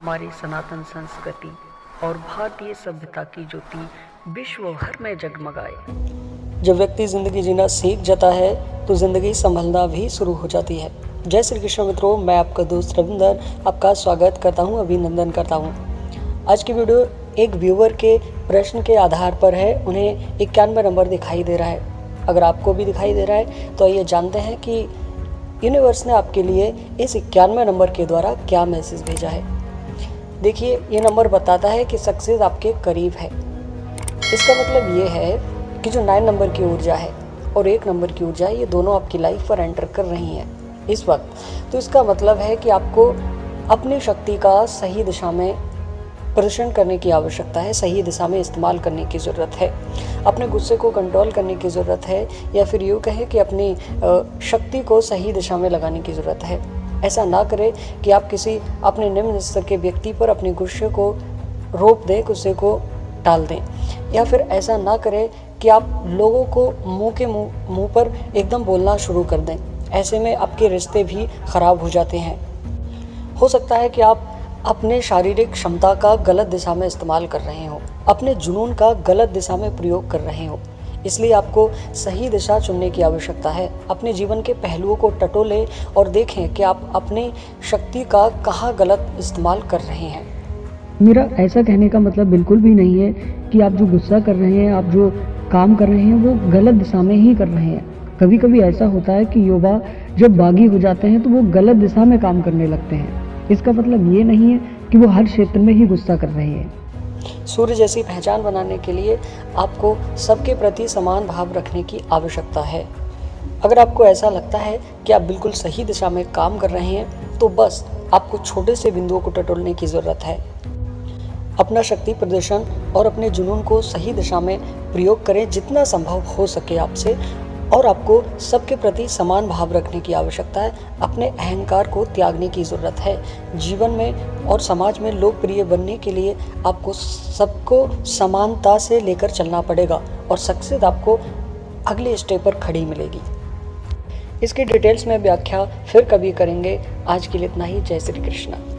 हमारी सनातन संस्कृति और भारतीय सभ्यता की ज्योति विश्व भर में जगमगाए। जब व्यक्ति ज़िंदगी जीना सीख जाता है तो ज़िंदगी संभलना भी शुरू हो जाती है। जय श्री कृष्ण मित्रों, मैं आपका दोस्त रविंदर आपका स्वागत करता हूं, अभिनंदन करता हूं। आज की वीडियो एक व्यूअर के प्रश्न के आधार पर है। उन्हें 91 नंबर दिखाई दे रहा है। अगर आपको भी दिखाई दे रहा है तो ये जानते हैं कि यूनिवर्स ने आपके लिए इस 91 नंबर के द्वारा क्या मैसेज भेजा है। देखिए, ये नंबर बताता है कि सक्सेस आपके करीब है। इसका मतलब ये है कि जो 9 नंबर की ऊर्जा है और 1 नंबर की ऊर्जा है, ये दोनों आपकी लाइफ पर एंटर कर रही हैं इस वक्त। तो इसका मतलब है कि आपको अपनी शक्ति का सही दिशा में प्रदर्शन करने की आवश्यकता है, सही दिशा में इस्तेमाल करने की ज़रूरत है। अपने गुस्से को कंट्रोल करने की ज़रूरत है, या फिर यूँ कहें कि अपनी शक्ति को सही दिशा में लगाने की ज़रूरत है। ऐसा ना करें कि आप किसी अपने निम्न स्तर के व्यक्ति पर अपने गुस्से को रोक दें, गुस्से को टाल दें, या फिर ऐसा ना करें कि आप लोगों को मुंह पर एकदम बोलना शुरू कर दें। ऐसे में आपके रिश्ते भी ख़राब हो जाते हैं। हो सकता है कि आप अपने शारीरिक क्षमता का गलत दिशा में इस्तेमाल कर रहे हो, अपने जुनून का गलत दिशा में प्रयोग कर रहे हो। इसलिए आपको सही दिशा चुनने की आवश्यकता है। अपने जीवन के पहलुओं को टटोलें और देखें कि आप अपनी शक्ति का कहाँ गलत इस्तेमाल कर रहे हैं। मेरा ऐसा कहने का मतलब बिल्कुल भी नहीं है कि आप जो गुस्सा कर रहे हैं, आप जो काम कर रहे हैं, वो गलत दिशा में ही कर रहे हैं। कभी कभी ऐसा होता है कि युवा जब बागी हो जाते हैं तो वो गलत दिशा में काम करने लगते हैं। इसका मतलब ये नहीं है कि वो हर क्षेत्र में ही गुस्सा कर रहे हैं। सूर्य जैसी पहचान बनाने के लिए आपको सबके प्रति समान भाव रखने की आवश्यकता है। अगर आपको ऐसा लगता है कि आप बिल्कुल सही दिशा में काम कर रहे हैं, तो बस आपको छोटे से बिंदुओं को टटोलने की ज़रूरत है। अपना शक्ति प्रदर्शन और अपने जुनून को सही दिशा में प्रयोग करें जितना संभव हो सके आपसे, और आपको सबके प्रति समान भाव रखने की आवश्यकता है। अपने अहंकार को त्यागने की ज़रूरत है। जीवन में और समाज में लोकप्रिय बनने के लिए आपको सबको समानता से लेकर चलना पड़ेगा, और सक्सेस आपको अगले स्टेप पर खड़ी मिलेगी। इसकी डिटेल्स में व्याख्या फिर कभी करेंगे। आज के लिए इतना ही। जय श्री कृष्ण।